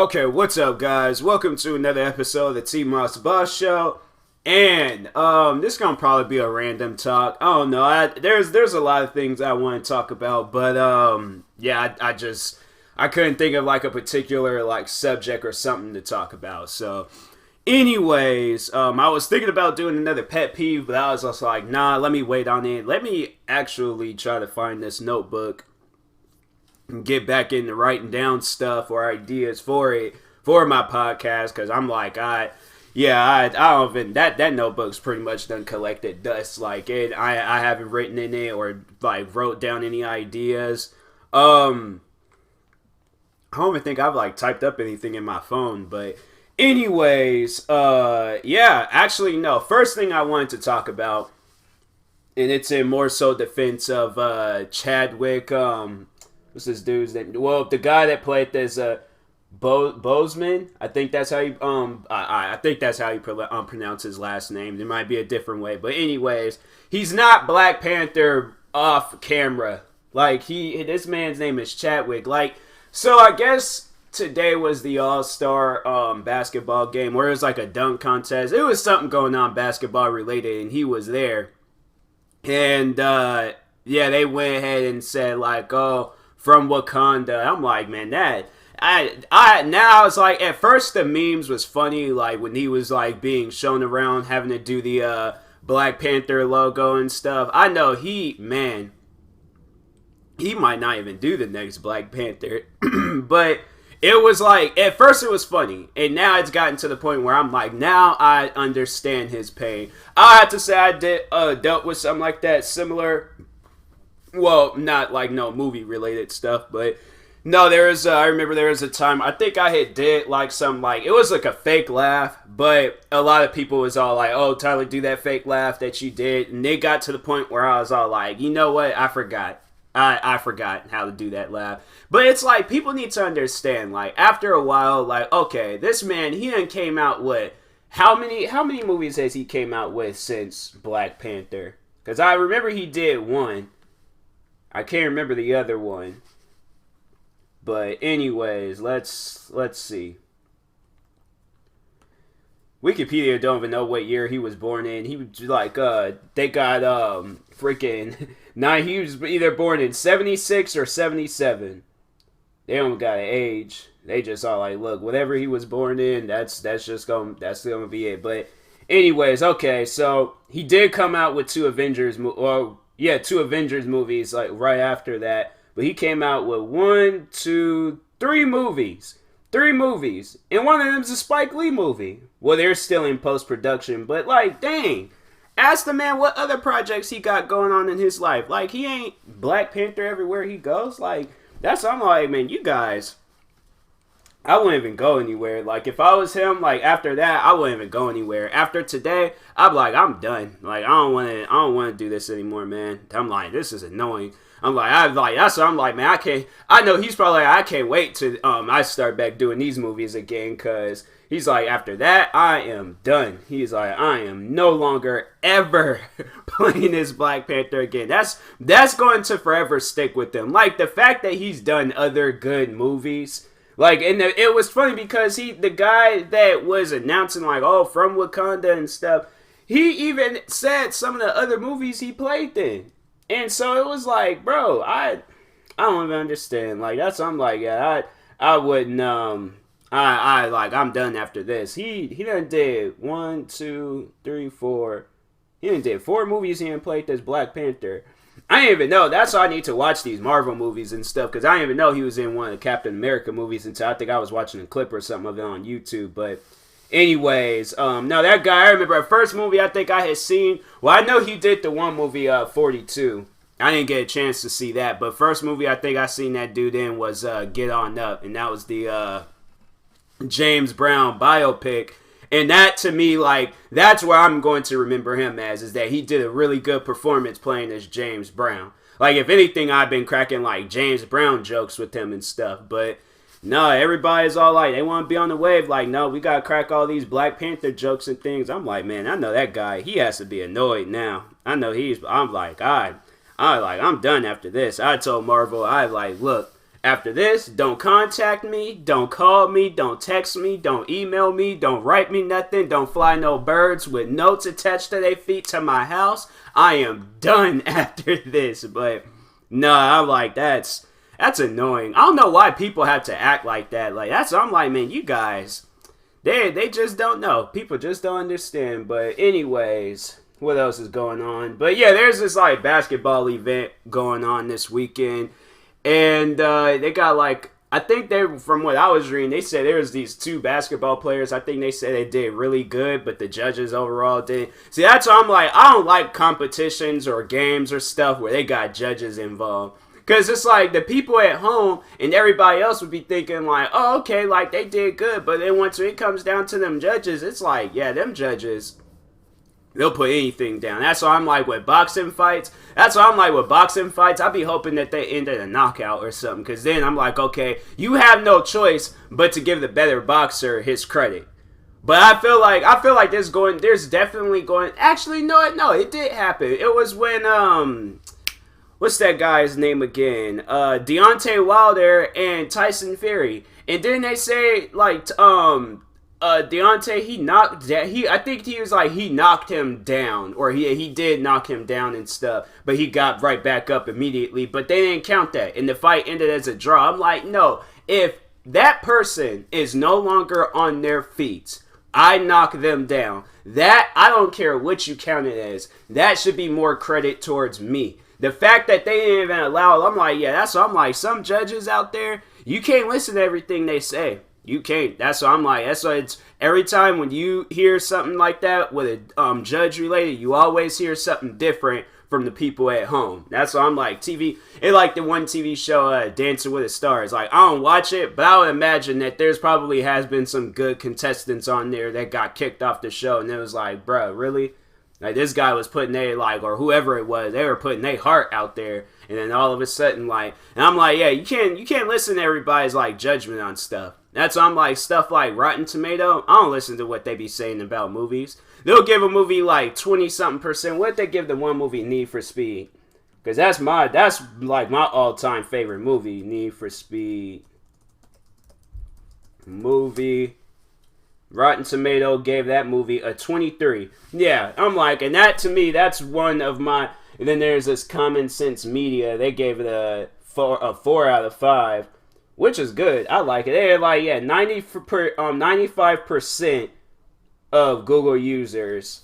Okay, what's up, guys? Welcome to another episode of the TMossBoss show. And this is gonna probably be a random talk. I don't know. There's a lot of things I want to talk about, but yeah, I couldn't think of like a particular like subject or something to talk about. So, anyways, I was thinking about doing another pet peeve, but I was also like, nah, let me wait on it. Let me actually try to find this notebook and get back into writing down stuff or ideas for my podcast, because I'm like, I don't even, that notebook's pretty much done collected dust. Like I haven't written in it or like wrote down any ideas. I don't even think I've like typed up anything in my phone. But anyways, yeah, actually no. First thing I wanted to talk about, and it's in more so defense of Chadwick. What's this dude's name? Well, the guy that played this Boseman. I think that's how you I think that's how you pronounce his last name. There might be a different way, but anyways, he's not Black Panther off camera. Like this man's name is Chadwick. Like, so I guess today was the All-Star basketball game where it was like a dunk contest. It was something going on basketball related, and he was there. And yeah, they went ahead and said like, oh, from Wakanda. I'm like, man, that I was like, at first the memes was funny, like when he was like being shown around having to do the Black Panther logo and stuff. I know he might not even do the next Black Panther, but it was like, at first it was funny, and now it's gotten to the point where I'm like, now I understand his pain. I have to say I dealt with something like that similar. Well, not like no movie related stuff, but no, I remember there was a time, I think I had did like some, like, it was like a fake laugh, but a lot of people was all like, oh, Tyler, do that fake laugh that you did, and it got to the point where I was all like, you know what, I forgot. I forgot how to do that laugh. But it's like, people need to understand, like, after a while, like, okay, this man, he done came out with, how many movies has he came out with since Black Panther? Because I remember he did one. I can't remember the other one. But anyways, let's see. Wikipedia don't even know what year he was born in. He was like, they got freaking he was either born in 76 or 77. They don't got an age. They just all like, look, whatever he was born in, that's gonna be it. But anyways, okay, so he did come out with two Avengers movies like right after that. But he came out with 3 movies. 3 movies. And one of them is a Spike Lee movie. Well, they're still in post-production. But, like, dang. Ask the man what other projects he got going on in his life. Like, he ain't Black Panther everywhere he goes. Like, I'm like, man, you guys, I wouldn't even go anywhere. Like, if I was him, like, after that, I wouldn't even go anywhere. After today, I'm like, I'm done. Like, I don't want to do this anymore, man. I'm like, this is annoying. That's what I'm like, man, I know he's probably like, I can't wait to, I start back doing these movies again, cause he's like, after that, I am done. He's like, I am no longer ever playing this Black Panther again. That's going to forever stick with him. Like, the fact that he's done other good movies, like, and it was funny because the guy that was announcing like, oh, from Wakanda and stuff, he even said some of the other movies he played in. And so it was like, bro, I don't even understand. Like, I'm like, yeah, I wouldn't, I'm done after this. He done did 1, 2, 3, 4. He done did 4 movies he done played this Black Panther. I didn't even know. That's why I need to watch these Marvel movies and stuff, because I didn't even know he was in one of the Captain America movies until I think I was watching a clip or something of it on YouTube. But anyways, no, that guy, I remember the first movie I think I had seen, well, I know he did the one movie, 42. I didn't get a chance to see that, but first movie I think I seen that dude in was Get On Up, and that was the James Brown biopic. And that, to me, like, that's where I'm going to remember him as, is that he did a really good performance playing as James Brown. Like, if anything, I've been cracking, like, James Brown jokes with him and stuff, but no, everybody's all like, they want to be on the wave. Like, no, we got to crack all these Black Panther jokes and things. I'm like, man, I know that guy. He has to be annoyed now. I know I'm like, I'm done after this. I told Marvel, look, After this, don't contact me, don't call me, don't text me, don't email me, don't write me nothing, don't fly no birds with notes attached to their feet to my house. I am done after this. But no, I'm like, that's annoying. I don't know why people have to act like that. Like, I'm like, man, you guys, they just don't know. People just don't understand. But anyways, what else is going on? But yeah, there's this like basketball event going on this weekend. And they got like, I think from what I was reading, they said there was these 2 basketball players. I think they said they did really good, but the judges overall didn't. See, that's why I'm like, I don't like competitions or games or stuff where they got judges involved. Because it's like the people at home and everybody else would be thinking like, oh, okay, like they did good. But then once it comes down to them judges, it's like, yeah, them judges, they'll put anything down. That's why I'm like with boxing fights. I be hoping that they end in a knockout or something. Because then I'm like, okay, you have no choice but to give the better boxer his credit. But I feel like there's definitely going. Actually, no, it did happen. It was when what's that guy's name again? Deontay Wilder and Tyson Fury. And then they say like Deontay, I think he was like, he knocked him down, or he did knock him down and stuff, but he got right back up immediately, but they didn't count that, and the fight ended as a draw. I'm like, no, if that person is no longer on their feet, I knock them down. That, I don't care what you count it as, that should be more credit towards me. The fact that they didn't even allow it, I'm like, yeah, I'm like, some judges out there, you can't listen to everything they say. You can't. That's what I'm like. That's why it's every time when you hear something like that with a judge related, you always hear something different from the people at home. That's why I'm like, TV. It's like the one TV show, Dancing with the Stars. Like, I don't watch it, but I would imagine that there's probably has been some good contestants on there that got kicked off the show, and it was like, bruh, really? Like, this guy was putting their, like, or whoever it was, they were putting their heart out there, and then all of a sudden, like, and I'm like, yeah, you can't listen to everybody's, like, judgment on stuff. That's why I'm like, stuff like Rotten Tomato, I don't listen to what they be saying about movies. They'll give a movie like 20-something%. What they give the one movie, Need for Speed? Because that's like my all-time favorite movie, Need for Speed. Movie. Rotten Tomato gave that movie a 23. Yeah, I'm like, and that to me, that's one of my, and then there's this Common Sense Media, they gave it a 4 out of 5. Which is good. I like it. They're like, yeah, 95% of Google users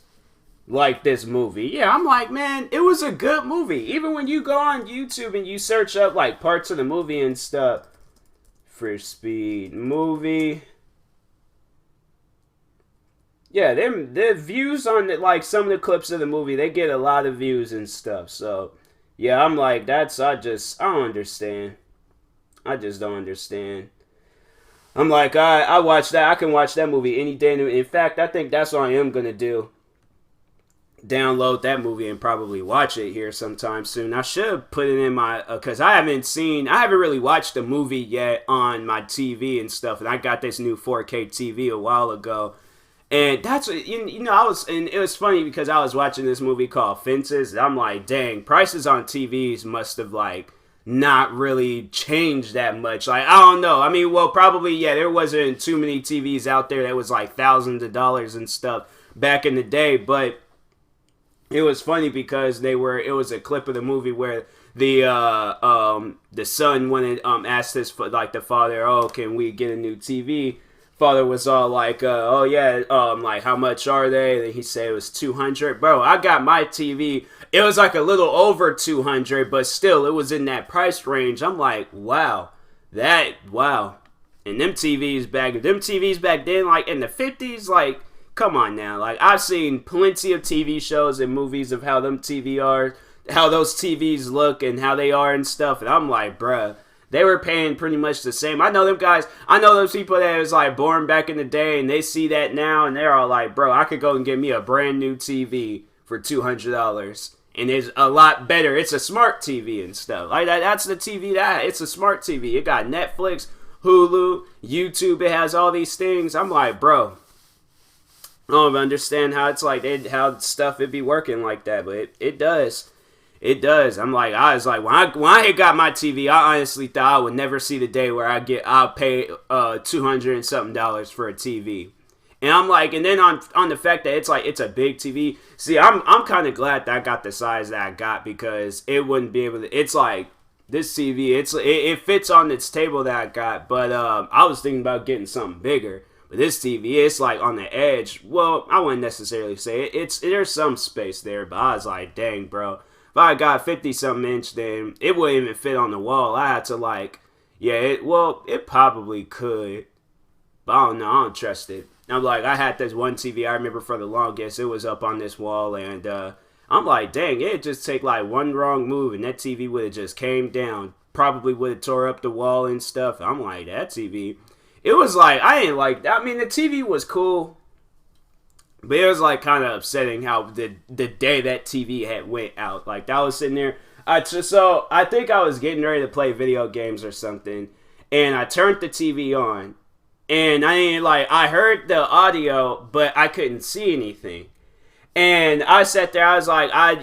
like this movie. Yeah, I'm like, man, it was a good movie. Even when you go on YouTube and you search up like parts of the movie and stuff. For Speed movie. Yeah, the views on like some of the clips of the movie, they get a lot of views and stuff. So, yeah, I'm like, I don't understand. I just don't understand. I'm like, I watch that. I can watch that movie any day. In fact, I think that's what I am going to do. Download that movie and probably watch it here sometime soon. I should put it in my, because I haven't really watched the movie yet on my TV and stuff. And I got this new 4K TV a while ago. And that's, you know, and it was funny because I was watching this movie called Fences. And I'm like, dang, prices on TVs must have like, not really changed that much. Like, I don't know. I mean, well, probably, yeah, there wasn't too many TVs out there that was like thousands of dollars and stuff back in the day, but it was funny because it was a clip of the movie where the son wanted, asked his, like, the father, oh, can we get a new TV? Father was all like, oh yeah, like, how much are they? And he said it was $200. Bro, I got my TV. It was like a little over $200, but still, it was in that price range. I'm like, wow. And them TVs back then, like in the 50s, like, come on now. Like, I've seen plenty of TV shows and movies of how those TVs look and how they are and stuff. And I'm like, bruh, they were paying pretty much the same. I know them guys, I know those people that was like born back in the day and they see that now and they're all like, bro, I could go and get me a brand new TV for $200. And it's a lot better. It's a smart TV and stuff. Like that's the TV it's a smart TV. It got Netflix, Hulu, YouTube. It has all these things. I'm like, bro, I don't understand how it's like how stuff it be working like that, but it does. It does. I was like, when I got my TV, I honestly thought I would never see the day where I'll pay $200 and something for a TV. And I'm like, and then on the fact that it's a big TV. See, I'm kind of glad that I got the size that I got, because it wouldn't be able to. It's like this TV. It fits on its table that I got, but I was thinking about getting something bigger. But this TV, it's like on the edge. Well, I wouldn't necessarily say it. There's some space there, but I was like, dang, bro. If I got 50-something inch, then it wouldn't even fit on the wall. I had to it probably could, but I don't know. I don't trust it. I'm like, I had this one TV I remember for the longest. It was up on this wall, and I'm like, dang, it'd just take like one wrong move, and that TV would have just came down. Probably would have tore up the wall and stuff. I'm like, that TV. It was like, I didn't like that. I mean, the TV was cool, but it was like kind of upsetting how the day that TV had went out. Like, that was sitting there. So I think I was getting ready to play video games or something, and I turned the TV on, and I heard the audio, but I couldn't see anything. And I sat there. I was like, I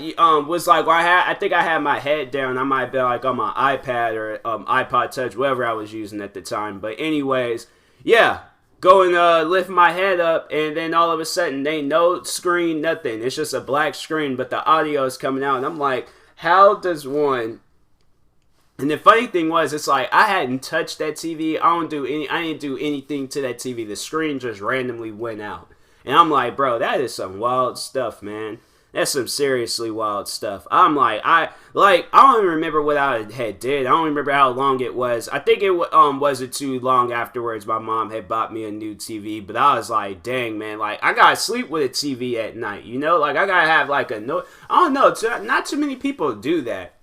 think I had my head down. I might have been like on my iPad or iPod Touch, whatever I was using at the time. But anyways, yeah, go and lift my head up, and then all of a sudden, ain't no screen, nothing. It's just a black screen, but the audio is coming out, and I'm like, how does one? And the funny thing was, it's like I hadn't touched that TV. I didn't do anything to that TV. The screen just randomly went out. And I'm like, bro, that is some wild stuff, man. That's some seriously wild stuff. I'm like, I don't even remember what I had did. I don't remember how long it was. I think it wasn't too long afterwards. My mom had bought me a new TV, but I was like, dang, man, like I gotta sleep with a TV at night, you know? Like I gotta have like I don't know. Not too many people do that.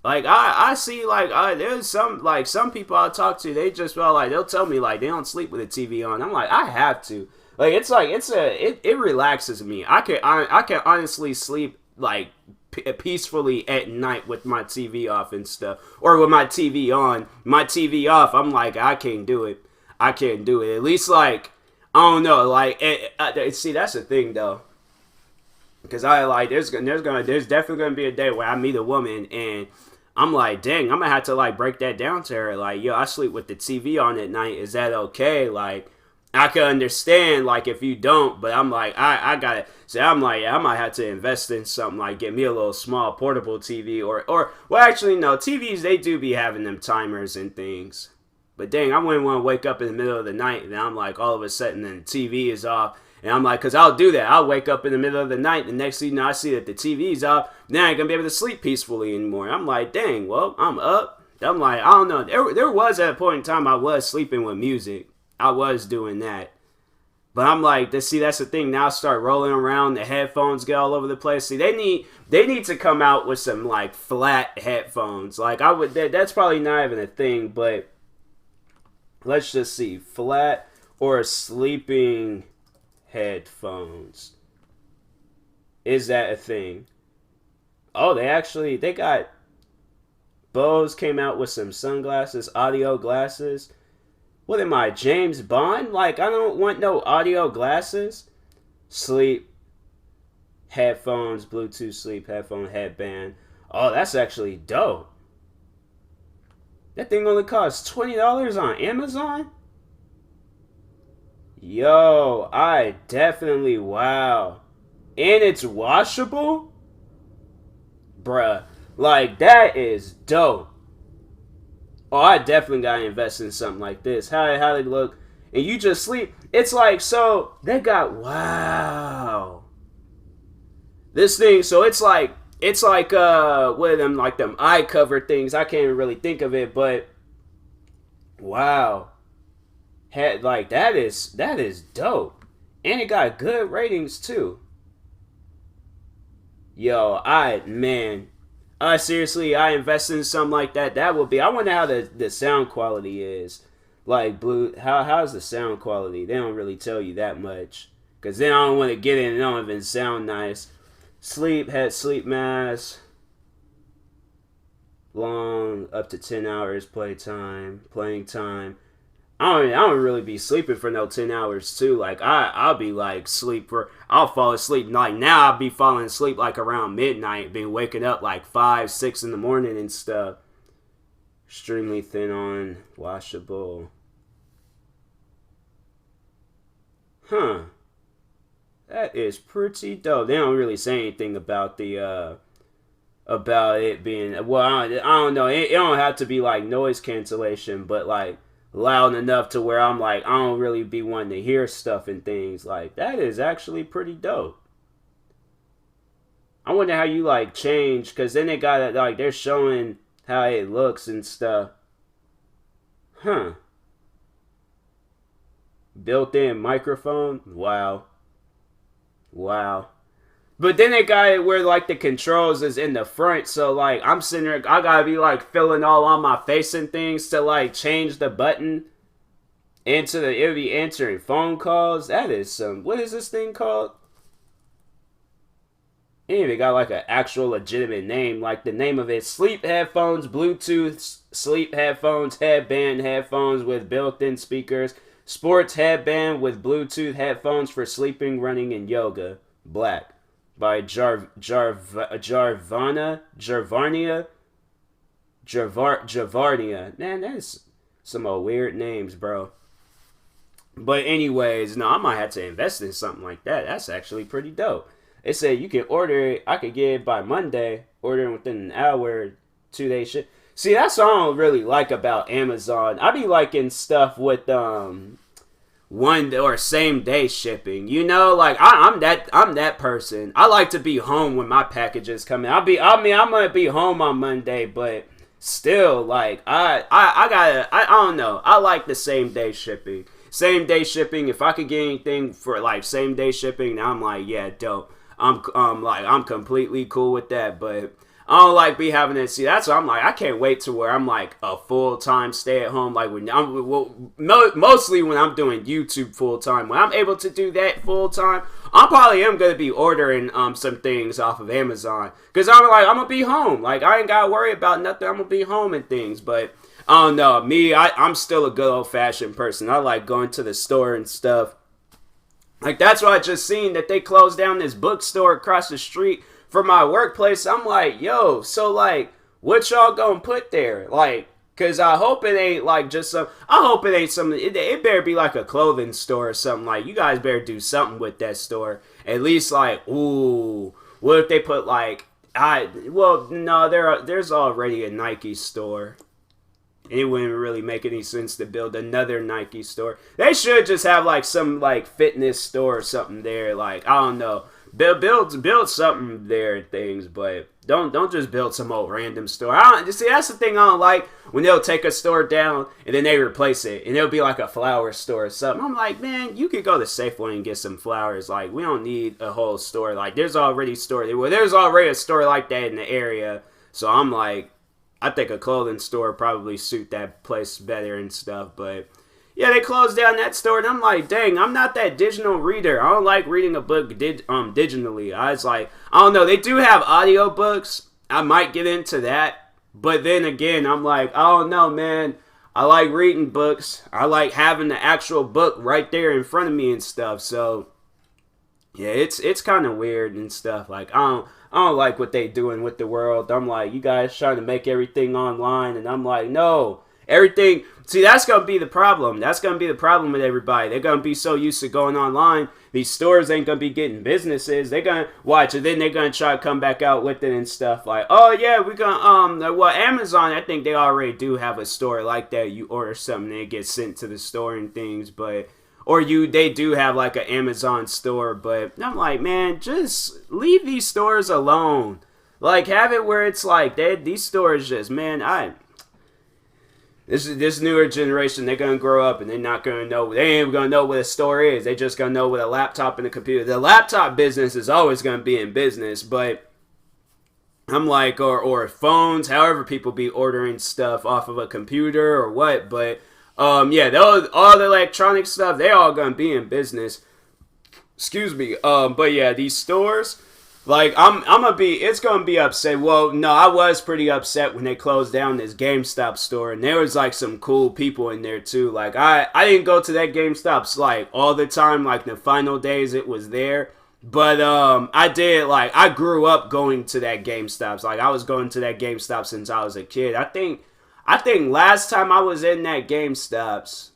Like I see there's some people I talk to, they just they'll tell me like they don't sleep with a TV on. I'm like, I have to. Like it relaxes me. I can honestly sleep like peacefully at night with my TV off and stuff, or with my TV on. My TV off, I'm like, I can't do it. I can't do it. At least like I don't know. Like see, that's the thing though, because there's definitely gonna be a day where I meet a woman and I'm like, dang, I'm gonna have to like break that down to her. Like, yo, I sleep with the TV on at night. Is that okay? Like, I can understand, like, if you don't, but I'm like, I gotta, so I'm like, yeah, I might have to invest in something, like, get me a little small portable TV, or well, actually, no, TVs, they do be having them timers and things, but dang, I wouldn't want to wake up in the middle of the night, and I'm like, all of a sudden, then the TV is off, and I'm like, because I'll do that, I'll wake up in the middle of the night, and next thing you know, I see that the TV's off, then I ain't gonna be able to sleep peacefully anymore. I'm like, dang, well, I'm up. I'm like, I don't know, there was at a point in time I was sleeping with music. I was doing that. But I'm like, that's the thing. Now I start rolling around, the headphones get all over the place. See, they need to come out with some like flat headphones. Like that's probably not even a thing, but let's just see. Flat or sleeping headphones. Is that a thing? Oh, they got Bose came out with some sunglasses, audio glasses. What am I, James Bond? Like, I don't want no audio glasses. Sleep headphones, Bluetooth sleep headphone headband. Oh, that's actually dope. That thing only costs $20 on Amazon? Yo, I definitely, wow. And it's washable? Bruh, like, that is dope. Oh, I definitely gotta invest in something like this. How they look, and you just sleep. It's like, so they got, wow. This thing, so it's like what are them, like them eye cover things? I can't even really think of it, but wow, like that is dope, and it got good ratings too. Yo, seriously, I invest in something like that. That would be. I wonder how the sound quality is. Like how's the sound quality? They don't really tell you that much. Cause then I don't want to get in and it don't even sound nice. Sleep mask. Long up to 10 hours playing time. I don't really be sleeping for no 10 hours too. Like I'll be like I'll fall asleep like now I'll be falling asleep like around midnight, been waking up like 5, 6 in the morning and stuff. Extremely thin on washable. Huh. That is pretty dope. They don't really say anything about the about it being well. I don't know. It don't have to be like noise cancellation, but like loud enough to where I'm like I don't really be wanting to hear stuff and things. Like that is actually pretty dope. I wonder how you like change because then they got it like they're showing how it looks and stuff. Huh. Built-in microphone. Wow. Wow. But then they got it where like the controls is in the front, so like I'm sitting there, I gotta be like feeling all on my face and things to like change the button into the it'll be answering phone calls. That is some what is this thing called? It ain't even got like an actual legitimate name. Like the name of it: sleep headphones, Bluetooth sleep headphones, headband headphones with built-in speakers, sports headband with Bluetooth headphones for sleeping, running, and yoga. Black. By Jarvarnia. Man, that's some weird names, bro. But anyways, no, I might have to invest in something like that. That's actually pretty dope. It said you can order it. I could get it by Monday. Ordering within an hour, 2 day ship. See, that's what I don't really like about Amazon. I be liking stuff with one or same day shipping. You know, like I'm that person. I like to be home when my packages come in. I'm gonna be home on Monday, but still, like I don't know. I like the same day shipping. Same day shipping. If I could get anything for like same day shipping, I'm like, yeah, dope. I'm completely cool with that, but I don't like be having to see. That's what I'm like. I can't wait to where I'm like a full time stay at home. Like when mostly when I'm doing YouTube full time. When I'm able to do that full time, I probably am gonna be ordering some things off of Amazon because I'm gonna be home. Like I ain't gotta worry about nothing. I'm gonna be home and things. But I don't know. Me, I'm still a good old fashioned person. I like going to the store and stuff. Like that's why I just seen that they closed down this bookstore across the street for my workplace. I'm like, yo, so like, what y'all gonna put there? Like, cause I hope it ain't like just some. I hope it ain't something. It better be like a clothing store or something. Like, you guys better do something with that store. At least like, ooh, what if they put like, no, there's already a Nike store. It wouldn't really make any sense to build another Nike store. They should just have like some like fitness store or something there. Like, I don't know. Build something there and things, but don't just build some old random store. See, that's the thing I don't like when they'll take a store down and then they replace it and it'll be like a flower store or something. I'm like, man, you could go to Safeway and get some flowers. Like, we don't need a whole store. Like, there's already a store like that in the area. So I'm like, I think a clothing store probably suit that place better and stuff, but yeah, they closed down that store, and I'm like, dang, I'm not that digital reader. I don't like reading a book digitally. I was like, I don't know. They do have audiobooks. I might get into that, but then again, I'm like, I don't know, man. I like reading books. I like having the actual book right there in front of me and stuff. So yeah, it's kind of weird and stuff. Like I don't like what they doing with the world. I'm like, you guys trying to make everything online, and I'm like, no. Everything, see, that's going to be the problem. That's going to be the problem with everybody. They're going to be so used to going online. These stores ain't going to be getting businesses. They're going to watch, and then they're going to try to come back out with it and stuff like, oh, yeah, we're going to, Amazon, I think they already do have a store like that. You order something, and it gets sent to the store and things, but, they do have like an Amazon store, but I'm like, man, just leave these stores alone. Like, have it where it's like, these stores just, man, This newer generation, they're going to grow up and they're not going to know, they ain't going to know what a store is. They just going to know what a laptop and a computer. The laptop business is always going to be in business, but I'm like, or phones, however people be ordering stuff off of a computer or what, but yeah, all the electronic stuff, they all going to be in business. Excuse me. But yeah, these stores, Like it's gonna be upset. Well, no, I was pretty upset when they closed down this GameStop store, and there was like some cool people in there too. Like I didn't go to that GameStop's like all the time. Like the final days it was there, but I did, like, I grew up going to that GameStop's. Like I was going to that GameStop since I was a kid. I think last time I was in that GameStop's,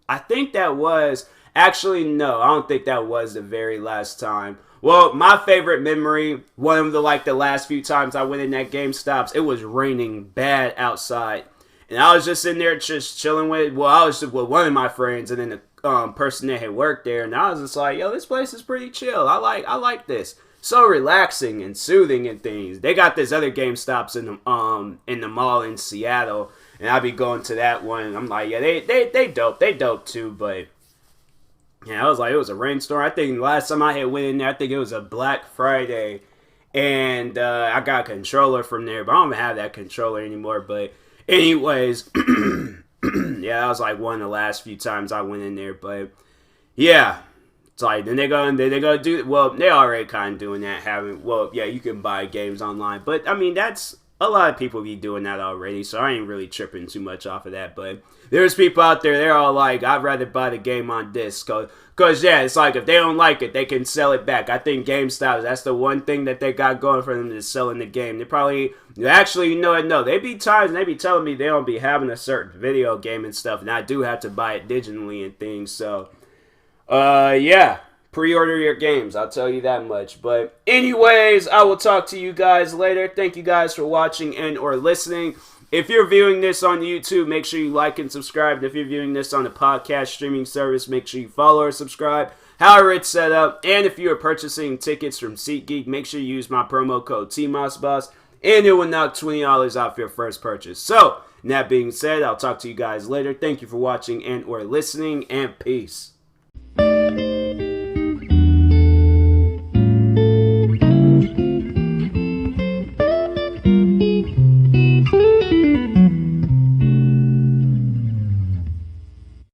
I think that was actually no, I don't think that was the very last time. Well, my favorite memory, one of the last few times I went in that GameStop's, it was raining bad outside. And I was just in there just chilling with one of my friends, and then the person that had worked there, and I was just like, yo, this place is pretty chill. I like this. So relaxing and soothing and things. They got this other GameStop's in the mall in Seattle, and I be going to that one, and I'm like, yeah, they dope too, but yeah, I was like, it was a rainstorm. I think last time I had went in there, I think it was a Black Friday, and I got a controller from there, but I don't have that controller anymore. But anyways, yeah, that was like one of the last few times I went in there. But yeah, it's like then they're gonna do, well, they're already kind of doing that. Yeah, you can buy games online, but I mean that's, a lot of people be doing that already, so I ain't really tripping too much off of that. But there's people out there, they're all like, I'd rather buy the game on disc, cause yeah, it's like if they don't like it, they can sell it back. I think GameStop, that's the one thing that they got going for them, is selling the game. They probably, actually, no, they be times, and they be telling me they don't be having a certain video game and stuff, and I do have to buy it digitally and things, so, yeah. Pre-order your games, I'll tell you that much. But anyways, I will talk to you guys later. Thank you guys for watching and or listening. If you're viewing this on YouTube, make sure you like and subscribe. And if you're viewing this on a podcast streaming service, make sure you follow or subscribe, however it's set up. And if you are purchasing tickets from SeatGeek, make sure you use my promo code TMossBoss, and it will knock $20 off your first purchase. So, that being said, I'll talk to you guys later. Thank you for watching and or listening, and peace.